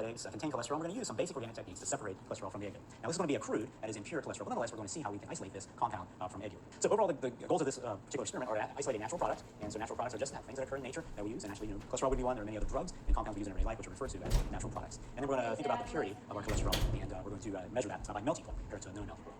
eggs contain cholesterol. We're going to use some basic organic techniques to separate cholesterol from the egg yolk. Now, this is going to be a crude, that is impure cholesterol, but nonetheless, we're going to see how we can isolate this compound from egg yolk. So overall, the goals of this particular experiment are to isolate a natural product, and so natural products are just that, things that occur in nature that we use, and actually, cholesterol would be one. There are many other drugs and compounds we use in everyday life which are referred to as natural products. And then we're going to think about the purity of our cholesterol, and we're going to measure that by melting point compared to a non-melting point.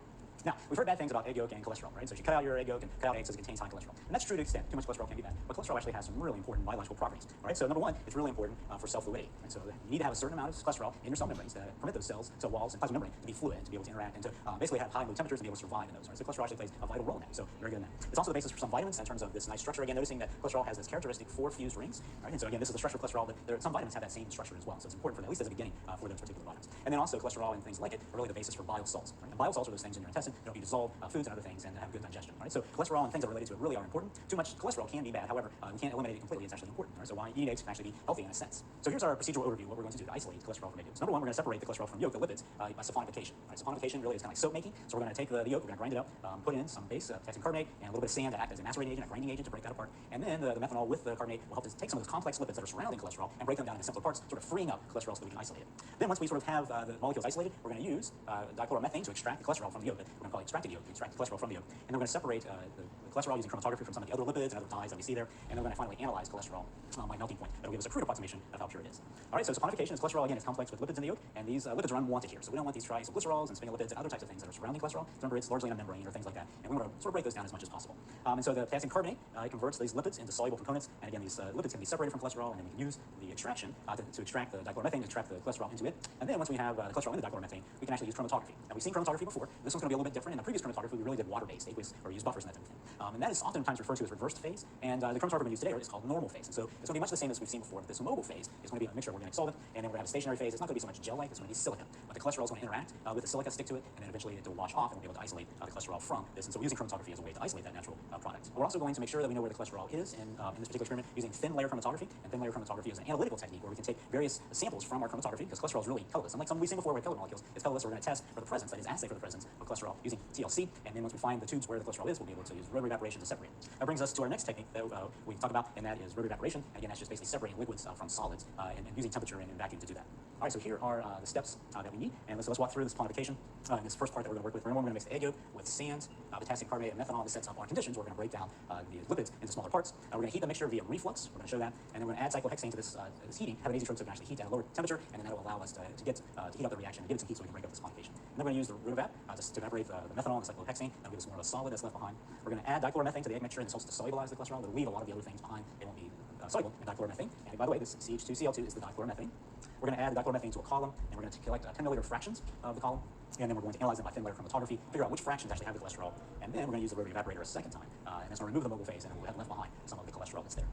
Now, we've heard bad things about egg yolk and cholesterol, right? So you cut out your egg yolk and cut out eggs because it contains high cholesterol. And that's true to an extent. Too much cholesterol can be bad. But cholesterol actually has some really important biological properties. All right? So number one, it's really important for cell fluidity. Right? So you need to have a certain amount of cholesterol in your cell membranes to permit those cells, cell walls, and plasma membrane to be fluid, to be able to interact, and to basically have high low temperatures and be able to survive in those. Right? So cholesterol actually plays a vital role in that. So very good in that. It's also the basis for some vitamins in terms of this nice structure. Again, noticing that cholesterol has this characteristic 4 fused rings. Right? And so again, this is the structure of cholesterol. But some vitamins have that same structure as well. So it's important for them, at least as a beginning for those particular vitamins. And then also cholesterol and things like it are really the basis for bile salts. Right? And bile salts are those things in your intestine that help you dissolve foods and other things and have good digestion. Right? So cholesterol and things that are related to it really are important. Too much cholesterol can be bad. However, we can't eliminate it completely. It's actually important. Right? So why eating eggs can actually be healthy in a sense. So here's our procedural overview. What we're going to do to isolate cholesterol from egg yolks. Number one, we're going to separate the cholesterol from yolk, the lipids, by saponification. Right? Saponification really is kind of like soap making. So we're going to take the yolk, we're going to grind it up, put in some base potassium carbonate and a little bit of sand to act as a macerating agent, a grinding agent to break that apart. And then the methanol with the carbonate will help us take some of those complex lipids that are surrounding cholesterol and break them down into simpler parts, sort of freeing up cholesterol so that we can isolate it. Then once we sort of have the molecules isolated, we're going to use dichloromethane to extract the cholesterol from the yolk. We're going to call it extracted yolk, extract the cholesterol from the yolk. And then we're going to separate the cholesterol using chromatography from some of the other lipids and other dyes that we see there. And then we're going to finally analyze cholesterol by melting point. That'll give us a crude approximation of how pure it is. All right, so saponification is cholesterol, again, is complex with lipids in the yolk, and these lipids are unwanted here. So we don't want these triacylglycerols and sphingolipids and other types of things that are surrounding cholesterol. Remember, it's largely in a membrane or things like that. And we want to sort of break those down as much as possible. And so the potassium carbonate converts these lipids into soluble components. And again, these lipids can be separated from cholesterol, and then we can use the extraction to extract the dichloromethane, to extract the cholesterol into it. And then once we have the cholesterol in the dichloromethane, we can actually use chromatography. Now, we've seen chromatography before. This one's going to be a little bit different. In the previous chromatography, we really did water-based, or we used buffers and that type of thing. And that is oftentimes referred to as reversed phase. And the chromatography we use today is called normal phase. And so it's going to be much the same as we've seen before. But this mobile phase is going to be a mixture of organic solvent, and then we're going to have a stationary phase. It's not going to be so much gel-like, it's going to be silica. But the cholesterol is going to interact with the silica, stick to it, and then eventually it will wash off, and we'll be able to isolate the cholesterol from this. And so we're using chromatography as a way to isolate that natural product. We're also going to make sure that we know where the cholesterol is in this particular experiment using thin layer chromatography. And thin layer chromatography is an analytical technique where we can take various samples from our chromatography, because cholesterol is really colorless. Unlike some we've seen before with colored molecules, it's colorless. So we're going to test for the presence, that is, assay for the presence of cholesterol using TLC. And then once we find the tubes where the cholesterol is, we'll be able to use rotary evaporation to separate it. That brings us to our next technique that we can talk about, and that is rotary evaporation. And again, that's just basically separating liquids from solids and using temperature and vacuum to do that. All right, so here are the steps that we need. And let's walk through this saponification. In this first part that we're going to work with, remember, we're going to mix the egg yolk with sand, potassium carbonate, and methanol. This sets up our conditions. We're going to break down the lipids into smaller parts. We're going to heat the mixture via reflux. We're going to show that. And then we're going to add cyclohexane to this heating, have an azeotrope so it can actually heat at a lower temperature, and then that will allow us to heat up the reaction and give it some heat so we can break up this saponification. And then we're going to use the rotovap to evaporate the methanol and the cyclohexane. That'll give us more of a solid that's left behind. We're going to add dichloromethane to the egg mixture, and this helps to solubilize the cholesterol. It'll leave a lot of the other things behind. It won't be soluble in dichloromethane. And by the way, this CH2Cl2 is the dichloromethane. We're going to add the dichloromethane to a column, and we're going to collect 10 milliliter fractions of the column, and then we're going to analyze them by thin layer chromatography, figure out which fractions actually have the cholesterol, and then we're going to use the rotary evaporator a second time, and it's going to remove the mobile phase, and we'll have left behind some of the cholesterol that's there. To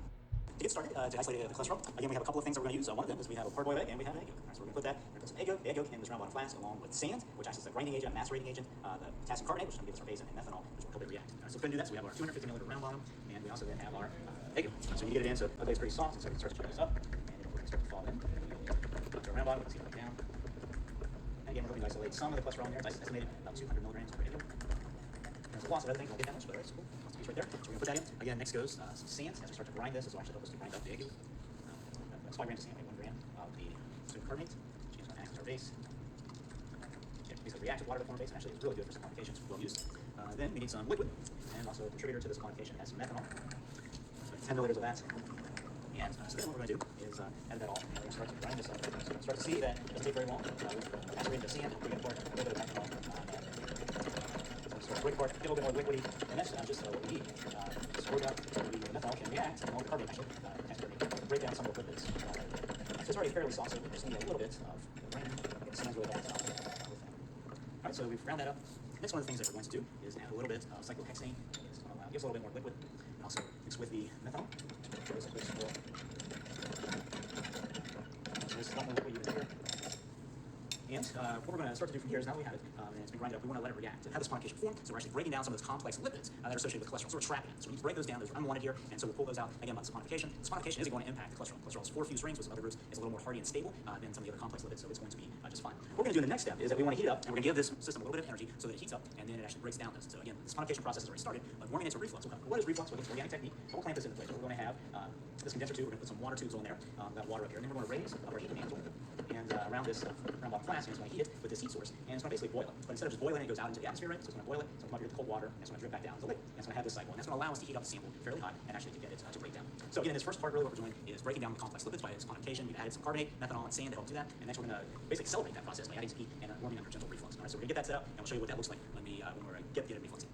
get started, to isolate the cholesterol, again, we have a couple of things that we're going to use. One of them is we have a parboiled egg and we have egg yolk. Right, so we're going to put the egg yolk in this round bottom flask along with sand, which acts as a grinding agent, a macerating agent, the potassium carbonate, which is going to give us our base, and methanol, which will help it react. Right, so we're going to do that. So we have our 250 milliliter round bottom, and we also then have our egg yolk. So you get it in, so the egg is pretty soft, so it starts to put this up, and it'll start to fall in. Up to the round bottom, let's see it down. And again, we're going to isolate some of the cholesterol in there. It's estimated about 200 milligrams per egg yolk. There's lots of other things, won't get that much, but it's cool. Lots of piece right there. So we're going to put that in. Again, next goes some sand. As we start to grind this will actually help us to grind up the egg yolk. That's 5 grams of sand, 1 gram of the sodium carbonate, which is going to act as our base. Basically react with water to form a base, and actually it's really good for saponification, so we'll use. Then we need some liquid, and also a contributor to this saponification has some methanol. So 10 milliliters of that. And so then what we're going to do is add that all, and we're going to start to grind this up. So we're going to start to see that it doesn't take very long. We're macerating the sand, bring it apart, a little bit of methanol. So break apart, get a little bit more liquidy, and that's just what we need. So we're going to the methanol can react, and all the carbonate actually break down some of the lipids. So it's already fairly soft, so we just need a little bit of rain, get the sand really balanced out with that. All right, so we've round that up. Next one of the things that we're going to do is add a little bit of cyclohexane. It's going to allow, give us a little bit more liquid, and also mix with the methanol. So this is a lot more liquid even here. And what we're going to start to do from here is now we have it, and it's been grinded up. We want to let it react and have this saponification form. So we're actually breaking down some of those complex lipids that are associated with cholesterol. So we're trapping it. So we need to break those down. Those are unwanted here, and so we'll pull those out again by the saponification. Saponification isn't going to impact the cholesterol. Cholesterol has 4 fused rings, which in other groups is a little more hardy and stable than some of the other complex lipids. So it's going to be just fine. What we're going to do in the next step is that we want to heat it up, and we're going to give this system a little bit of energy so that it heats up, and then it actually breaks down this. So again, the saponification process has already started, but warming into reflux. What is reflux? Well, it's an organic technique. So we'll clamp this into place. So we're going to have this condenser tube. We're going to put some water tubes on there. Got water up here, and then we're going to raise our heat mantle. and around this round bottom flask, and it's going to heat it with this heat source, and it's going to basically boil it. But instead of just boiling it, it goes out into the atmosphere, right? So it's going to boil it, so it's going to come up here to cold water, and it's going to drip back down to the lid, and it's going to have this cycle, and that's going to allow us to heat up the sample fairly high and actually to get it to break down. So again, in this first part, really what we're doing is breaking down the complex lipids by its quantification. We've added some carbonate, methanol, and sand to help do that, and next we're going to basically celebrate that process by adding some heat and warming under gentle reflux. All right, so we're going to get that set up, and we'll show you what that looks like when we get it refluxing.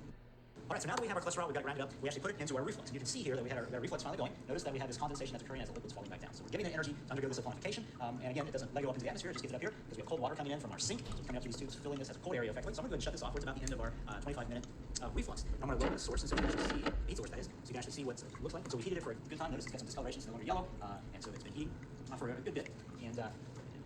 All right, so now that we have our cholesterol, we've got it grounded up, we actually put it into our reflux. And you can see here that we had our reflux finally going. Notice that we have this condensation that's occurring as the liquid's falling back down. So we're giving it energy to undergo this saponification. And again, it doesn't let go up into the atmosphere, it just gets it up here because we have cold water coming in from our sink. So it's coming up through these tubes, filling this as a cold area effectively. So I'm going to go ahead and shut this off. We're at about the end of our 25-minute reflux. I'm going to lower the source, and so you can actually see, heat source that is, so you can actually see what it looks like. And so we heated it for a good time. Notice it's got some discoloration, so no longer yellow. And so it's been heating for a good bit. And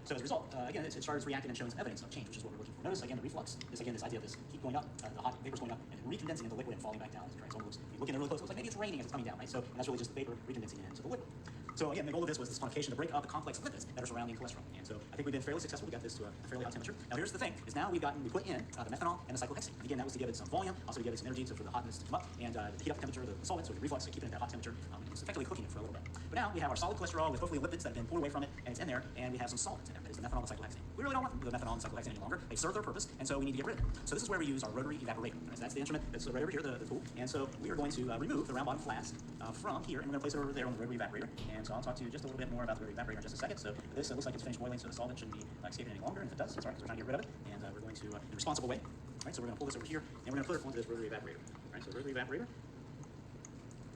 so as a result, again, it starts reacting and showing some evidence of change, which is what we're looking for. Notice again the reflux is again this idea of this heat going up, the hot vapors going up, and recondensing into liquid and falling back down. Right? So if you look in there really close, it looks like maybe it's raining as it's coming down, right? So and that's really just the vapor recondensing into the liquid. So again, the goal of this was this quantification to break up the complex lipids that are surrounding cholesterol. And so I think we've been fairly successful. We got this to a fairly high temperature. Now here's the thing: is now we put in the methanol and the cyclohexane. Again, that was to give it some volume, also to give it some energy, so for the hotness to come up and to heat up the temperature of the solvent, so the reflux to keep it at that hot temperature. It was effectively cooking it for a little bit. But now we have our solid cholesterol with hopefully lipids that have been pulled away from it, and it's in there, and we have some solvents in there. That is the methanol and cyclohexane. We really don't want the methanol and cyclohexane any longer. They serve their purpose, and so we need to get rid of them. So this is where we use our rotary evaporator. Right, so that's the instrument that's right over here, the tool. And so we are going to remove the round bottom flask from here, and we're going to place it over there on the rotary evaporator. And so I'll talk to you just a little bit more about the rotary evaporator in just a second. So this looks like it's finished boiling, so the solvent shouldn't be escaping any longer. And if it does, it's all right, because we're trying to get rid of it. And we're going to, the responsible way. All right, so we're going to pull this over here, and we're going to put it onto this rotary evaporator. All right, so the rotary evaporator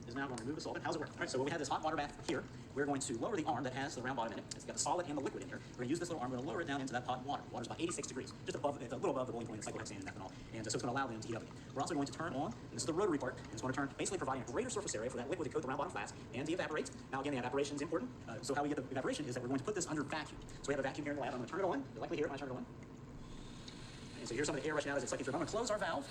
is now going to remove the solvent. How's it work? All right, so when we have this hot water bath here, we're going to lower the arm that has the round bottom in it. It's got the solid and the liquid in here. We're going to use this little arm, we're going to lower it down into that hot water. Water's about 86 degrees, just above, it's a little above the boiling point of cyclohexane and methanol. And so it's going to allow them to heat up again. We're also going to turn on, and this is the rotary part, and it's going to turn, basically providing a greater surface area for that liquid to coat the round bottom flask and to evaporate. Now again, the evaporation is important. So how we get the evaporation is that we're going to put this under vacuum. So we have a vacuum here in the lab. I'm going to turn it on. You'll likely hear it when I turn it on. And so here's some of the air rushing out as it's sucking through. I'm going to close our valve.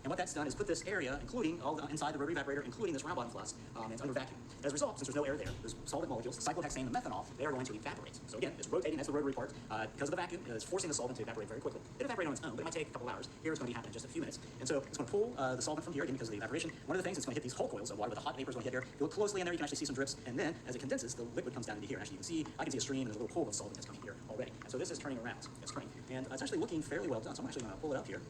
And what that's done is put this area, including all the inside the rotary evaporator, including this round bottom flask, it's under vacuum. As a result, since there's no air there, those solvent molecules, the cyclohexane and methanol, they are going to evaporate. So again, it's rotating, that's the rotary part. Because of the vacuum, it's forcing the solvent to evaporate very quickly. It'll evaporate on its own, but it might take a couple hours. Here it's going to happen in just a few minutes. And so it's going to pull the solvent from here, again, because of the evaporation. One of the things, it's going to hit these whole coils of water, but the hot vapor is going to hit here. If you look closely in there, you can actually see some drips. And then, as it condenses, the liquid comes down into here. And actually, you can see, I can see a stream, and there's a little pool of solvent that's coming here already. And so this is turning around. It's turning. And it's actually looking fairly well done. So I'm actually going to pull it up here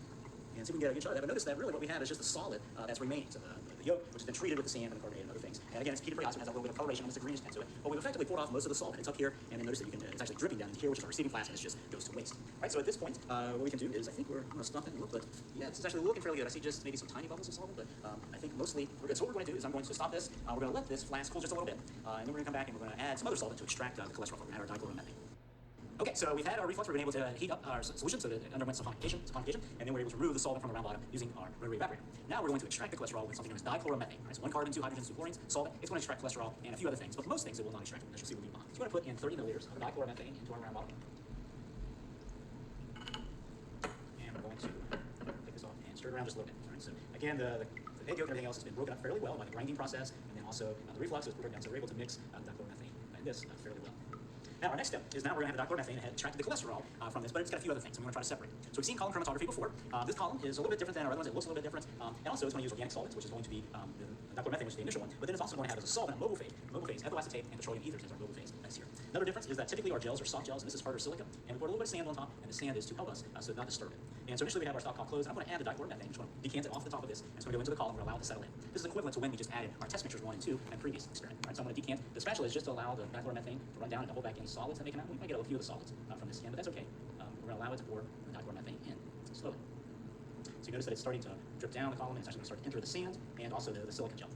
and see if we can get a good shot of that. But notice that really what we have is just the solid that's remaining. So the yolk, which has been treated with the sand and the carbonate and other things. And again, it's heated very hot, so it has a little bit of coloration, almost a greenish tint to it. But we've effectively poured off most of the solvent. It's up here, and then notice that you can, it's actually dripping down into here, which is our receiving flask, and it just goes to waste. All right, so at this point, what we can do is, I think I'm going to stop it and look, but yeah, it's actually looking fairly good. I see just maybe some tiny bubbles of solvent, but I think mostly we're good. So what we're going to do is I'm going to stop this. We're going to let this flask cool just a little bit, and then we're going to come back and we're going to add some other solvent to extract the cholesterol. We're going to add our dichloromethane. Okay, so we've had our reflux, we've been able to heat up our solution so that it underwent saponification, and then we're able to remove the solvent from the round bottom using our rotary evaporator. Now we're going to extract the cholesterol with something known as dichloromethane. Right, so 1 carbon, 2 hydrogens, 2 chlorines, solvent. It's going to extract cholesterol and a few other things, but most things it will not extract, as you'll see when we move on. So we're going to put in 30 milliliters of dichloromethane into our round bottom. And we're going to take this off and stir it around just a little bit. Right, so again, the egg yolk and everything else has been broken up fairly well by the grinding process, and then also the reflux is broken down, so we're able to mix the dichloromethane and this fairly well. Now, our next step is now we're going to have the dichloromethane extracted the cholesterol from this, but it's got a few other things. I'm going to try to separate. So we've seen column chromatography before. This column is a little bit different than our other ones. It looks a little bit different. And also, it's going to use organic solvents, which is going to be the dichloromethane, which is the initial one. But then it's also going to have as a solvent a mobile phase, ethyl acetate, and petroleum ethers as our mobile phase. That's here. Another difference is that typically our gels are soft gels, and this is harder silica. And we put a little bit of sand on top, and the sand is to help us so not disturb it. And so initially we have our stopcock closed. I'm going to add the dichloromethane. I'm just going to decant it off the top of this, and it's going to go into the column. We're allowed to settle in. This is equivalent to when we just added our test mixtures 1 and 2 in a previous experiment. Right? So I'm going to decant. The spatula is just to allow the dichloromethane to run down and to hold back any solids that may come out. We might get a few of the solids from this again, but that's okay. We're going to allow it to pour the dichloromethane in slowly. So you notice that it's starting to drip down the column, and it's actually going to start to enter the sand and also the silica gel.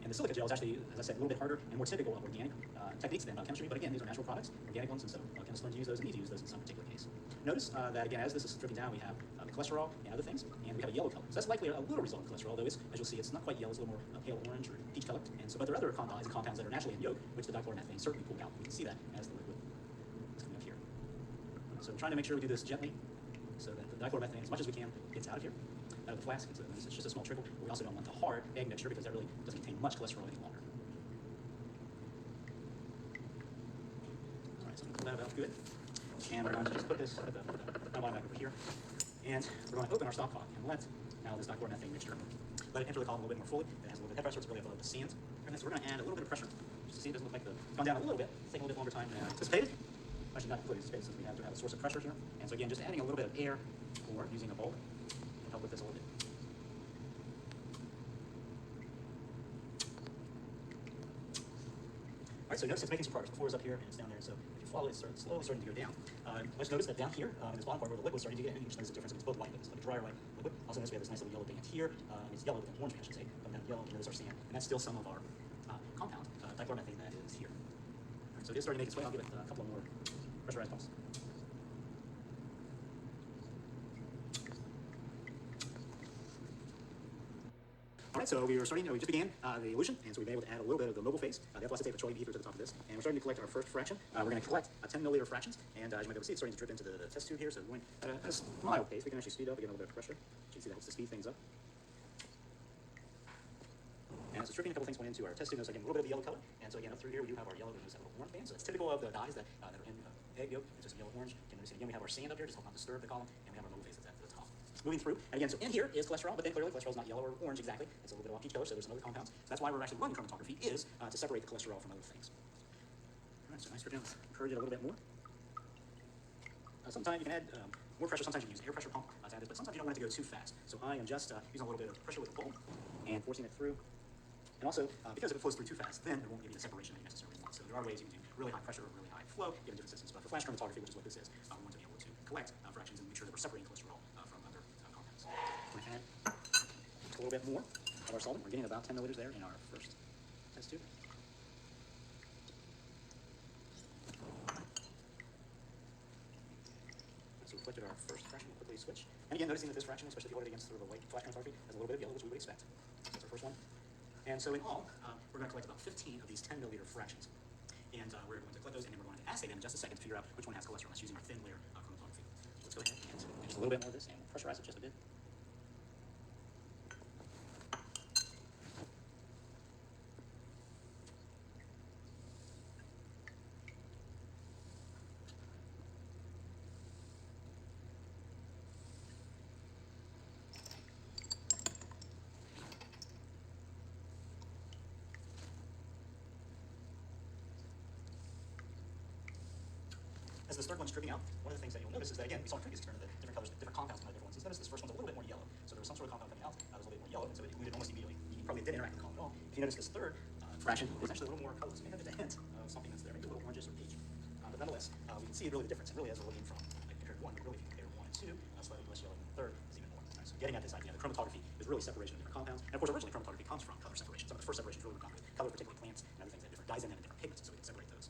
And the silica gel is actually, as I said, a little bit harder and more typical of organic techniques than chemistry, but again, these are natural products, organic ones, and so chemists learn to use those and need to use those in some particular case. Notice that again, as this is dripping down, we have the cholesterol and other things, and we have a yellow color. So that's likely a little result of cholesterol, though, as you'll see, it's not quite yellow, it's a little more pale orange or peach color. And so, but there are other compounds that are naturally in yolk, which the dichloromethane certainly pulled out. We can see that as the liquid is coming up here. So I'm trying to make sure we do this gently, so that the dichloromethane, as much as we can, gets out of here, out of the flask. It's just a small trickle. But we also don't want the hard egg mixture because that really doesn't contain much cholesterol any longer. All right, so I'm going to pull that about good. And we're going to just put this, put the bottom back over here. And we're going to open our stopcock and let now this dichloromethane mixture, let it enter the column a little bit more fully. It has a little bit of head pressure, it's really above the sand. And then so we're going to add a little bit of pressure. Just to see it doesn't look like it's gone down a little bit. It's taking a little bit longer time than anticipated. actually not completely space, since we have to have a source of pressure here. And so again, just adding a little bit of air or using a bulb will help with this a little bit. All right, so notice it's making some progress. Before it was up here and it's down there. So if you follow it, it's slowly starting to go down. Let's notice that down here in this bottom part where the liquid's starting to get in, you just notice the difference. It's both white liquids, like a drier white liquid. Also notice we have this nice little yellow band here. It's yellow with an orange, I should say. Coming down yellow, you notice our sand. And that's still some of our compound, dichloromethane, that is here. All right, so it is starting to make its way. I'll give it a couple of more pressurized pumps. All right, so we just began the elution, and so we've been able to add a little bit of the mobile phase, the ethyl acetate petroleum ether to the top of this, and we're starting to collect our first fraction. We're going to collect 10 milliliter fractions, and as you might be able to see, it's starting to drip into the test tube here, so we're going at a mild pace. We can actually speed up, again, a little bit of pressure. You can see that helps to speed things up. And as it's dripping, a couple things went into our test tube. Notice again, a little bit of the yellow color, and so again, up through here, we do have our yellow, and notice that little orange band, so it's typical of the dyes that are in egg yolk, it's just yellow orange. And notice again, we have our sand up here, just help not disturb the column, and we have our mobile phase that's at the top. Moving through, and again, so in here is cholesterol, but then clearly cholesterol is not yellow or orange exactly. It's a little bit off each color, so there's some other compounds. So that's why we're actually running chromatography, is to separate the cholesterol from other things. All right, so nitrogen, let's encourage it a little bit more. Sometimes you can add more pressure, sometimes you can use air pressure pump to add this, but sometimes you don't want it to go too fast. So I am just using a little bit of pressure with a bulb and forcing it through. And also, because if it flows through too fast, then there won't give you the separation that you necessarily want. So there are ways you can do really high pressure or really high flow, given different systems. But for flash chromatography, which is what this is, we want to be able to collect fractions and make sure that we're separating cholesterol from other compounds. We're going to add a little bit more of our solvent. We're getting about 10 milliliters there in our first test tube. So we collected our first fraction. We'll quickly switch. And again, noticing that this fraction, especially if you ordered against sort of a white flash chromatography, has a little bit of yellow, which we would expect. So that's our first one. And so in all, we're going to collect about 15 of these 10 milliliter fractions. And we're going to collect those, and then we're going to assay them in just a second to figure out which one has cholesterol. That's using our thin layer chromatography. So let's go ahead and do just a little bit more of this, and we'll pressurize it just a bit. As this third one's dripping out, one of the things that you'll notice is that, again, we saw in previous experiment that different colors, different compounds come out of different ones. Notice this first one's a little bit more yellow. So there was some sort of compound coming out that was a little bit more yellow, and so it diluted almost immediately. You probably didn't interact with the column at all. If you notice this third fraction is actually a little more colorless. Maybe just a hint of something that's there, maybe a little oranges or peach. But nonetheless, we can see really the difference. And really, as we're looking from, like, compared to one, but really if you compare 1 and 2, slightly less yellow than the third is even more. Right? So getting at this idea, the chromatography is really separation of different compounds. And of course, originally chromatography comes from color separation. Some of the first separations really were done with colors, particularly plants and other things that have different dyes in them and different pigments, so we can separate those.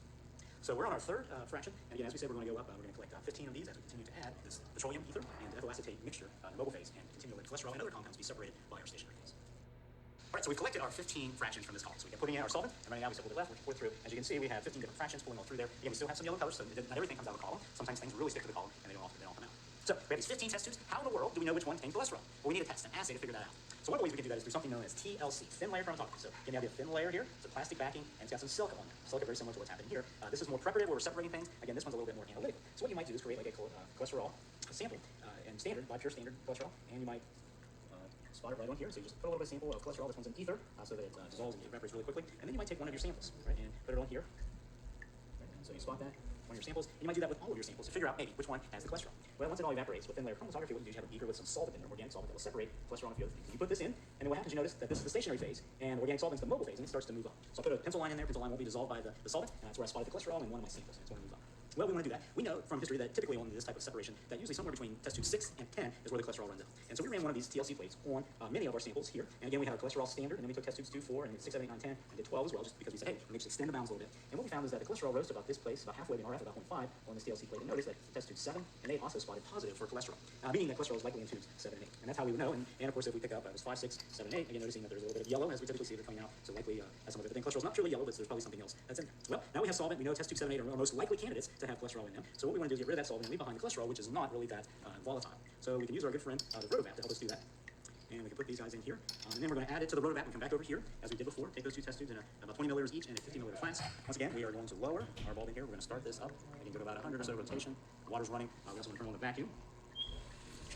So we're on our third fraction, and again, as we said, we're going to go up. We're going to collect 15 of these as we continue to add this petroleum ether and ethyl acetate mixture in the mobile phase, and continue to let cholesterol and other compounds be separated by our stationary phase. All right, so we've collected our 15 fractions from this column. So we kept putting in our solvent, and right now we still have a little bit left. We're through. As you can see, we have 15 different fractions pulling all through there. Again, we still have some yellow colors, so not everything comes out of the column. Sometimes things really stick to the column, and they don't all come out. So we have these 15 test tubes. How in the world do we know which one contains cholesterol? Well, we need a test, an assay to figure that out. So one of the ways we can do that is through something known as TLC, thin layer chromatography. So again, you have a thin layer here. It's a plastic backing, and it's got some silica on there. Silica very similar to what's happening here. This is more preparative, where we're separating things. Again, this one's a little bit more analytical. So what you might do is create like a cholesterol sample, and standard, by pure standard cholesterol, and you might spot it right on here. So you just put a little bit of sample of cholesterol. This one's in ether, so that it dissolves and evaporates really quickly. And then you might take one of your samples, right, and put it on here. Right, and so you spot that. One of your samples, and you might do that with all of your samples to figure out maybe which one has the cholesterol. Well, once it all evaporates with thin layer chromatography, what you do is you have a beaker with some solvent in there, organic solvent that will separate cholesterol and a few other things. You put this in, and then what happens, you notice that this is the stationary phase, and organic solvent's the mobile phase, and it starts to move up. So I'll put a pencil line in there. Pencil line won't be dissolved by the solvent, and that's where I spotted the cholesterol in one of my samples. It's going to move up. Well, we want to do that. We know from history that typically on this type of separation, that usually somewhere between test tube 6 and 10 is where the cholesterol runs out. And so we ran one of these TLC plates on many of our samples here. And again, we have a cholesterol standard, and then we took test tubes 2, 4, and 6, 7, 8, 9, 10, and did 12 as well, just because we said, hey, we should extend the bounds a little bit. And what we found is that the cholesterol rose to about this place, about halfway in RF, about 0.5 on this TLC plate. And notice that test tubes 7 and 8 also spotted positive for cholesterol, meaning that cholesterol is likely in tubes 7 and 8. And that's how we would know. And of course, if we pick up, it was 5, 6, 7, 8, again, noticing that there's a little bit of yellow, as we typically see it coming out. So likely that's some of it. But then cholesterol is not truly yellow, but there's probably something else that's in there. Well, now we have solvent. We know test tube 7 and 8 are most likely candidates to have cholesterol in them. So what we want to do is get rid of that solvent and leave behind the cholesterol, which is not really that volatile. So we can use our good friend, the Rotovap, to help us do that. And we can put these guys in here. And then we're going to add it to the Rotovap and come back over here, as we did before. Take those two test tubes in about 20 milliliters each and a 15 milliliter flask. Once again, we are going to lower our bulb in here. We're going to start this up. We can go to about 100 or so rotation. The water's running. We also want to turn on the vacuum.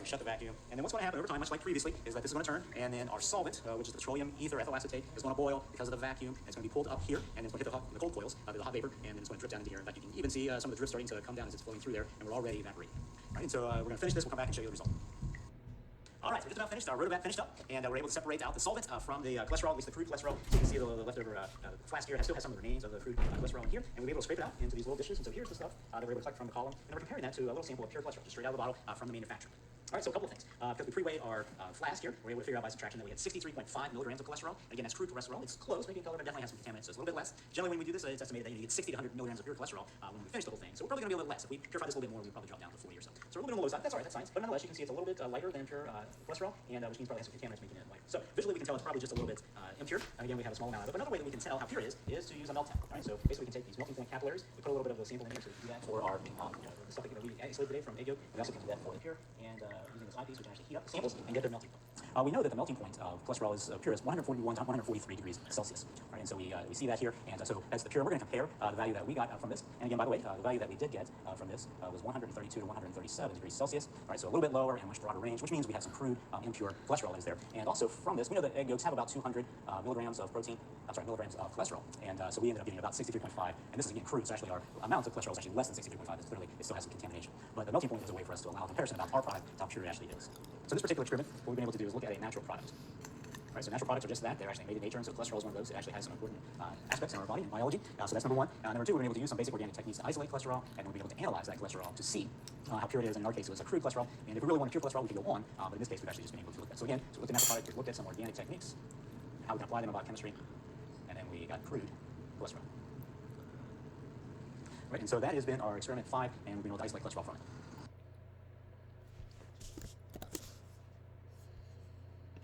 We shut the vacuum, and then what's going to happen over time, much like previously, is that this is going to turn, and then our solvent, which is the petroleum ether ethyl acetate, is going to boil because of the vacuum, and it's going to be pulled up here, and it's going to hit the cold coils, the hot vapor, and then it's going to drip down into here. In fact, you can even see some of the drift starting to come down as it's flowing through there, and we're already evaporating. All right, and so we're going to finish this. We'll come back and show you the result. All right, so just about finished. Our rotovap finished up, and we're able to separate out the solvent from the cholesterol, at least the crude cholesterol. So you can see the leftover flask here still has some of the remains of the crude cholesterol in here, and we're able to scrape it out into these little dishes. And so here's the stuff that we're able to collect from the column, and we're comparing that to a little sample of pure cholesterol, just straight out of the bottle from the manufacturer. All right, so a couple of things. Because we pre-weighed our flask here, we're able to figure out by subtraction that we had 63.5 milligrams of cholesterol. And again, that's crude cholesterol. It's close, maybe in color, but definitely has some contaminants, so it's a little bit less. Generally, when we do this, it's estimated that you get 60 to 100 milligrams of pure cholesterol when we finish the whole thing. So we're probably going to be a little less. If we purify this a little bit more, we'll probably drop down to 40 or so. So we're a little bit on the low side. That's all right, that's science. But nonetheless, you can see it's a little bit lighter than pure cholesterol, and which means probably has some contaminants making it lighter. So visually, we can tell it's probably just a little bit impure. Again, we have a small amount of it. But another way that we can tell how pure it is to use a melt tap. Right? So basically, we can take these melting point capillaries. We put a little bit of a sample in here, so we can do that for our the stuff that we isolated today from egg yolk. We also can do that for impure, and using this eyepiece, we can actually heat up the samples and get their melting point. We know that the melting point of cholesterol is pure is 141 to 143 degrees Celsius. Right? And so we see that here, and so that's the pure. We're going to compare the value that we got from this. And again, by the way, the value that we did get from this was 132 to 137 degrees Celsius. Right? So a little bit lower and a much broader range, which means we have some crude impure cholesterol that is there. And also from this, we know that egg yolks have about 200 milligrams of protein. Milligrams of cholesterol. And so we ended up getting about 63.5. And this is again crude, so actually our amount of cholesterol is actually less than 63.5. It's clearly, it still has some contamination. But the melting point is a way for us to allow a comparison about our product to how pure it actually is. So this particular experiment, what we've been able to do is look at a natural product. Right, so natural products are just that. They're actually made in nature, and so cholesterol is one of those. It actually has some important aspects in our body and biology. So that's number one. Number two, we've been able to use some basic organic techniques to isolate cholesterol, and we'll be able to analyze that cholesterol to see how pure it is. In our case, it was a crude cholesterol, and if we really wanted pure cholesterol, we could go on. But in this case, we've actually just been able to look at. So again, so we looked at natural products, we've looked at some organic techniques, how we can apply them about chemistry, and then we got crude cholesterol. Right, and so that has been our experiment 5, and we've been able to isolate cholesterol from it.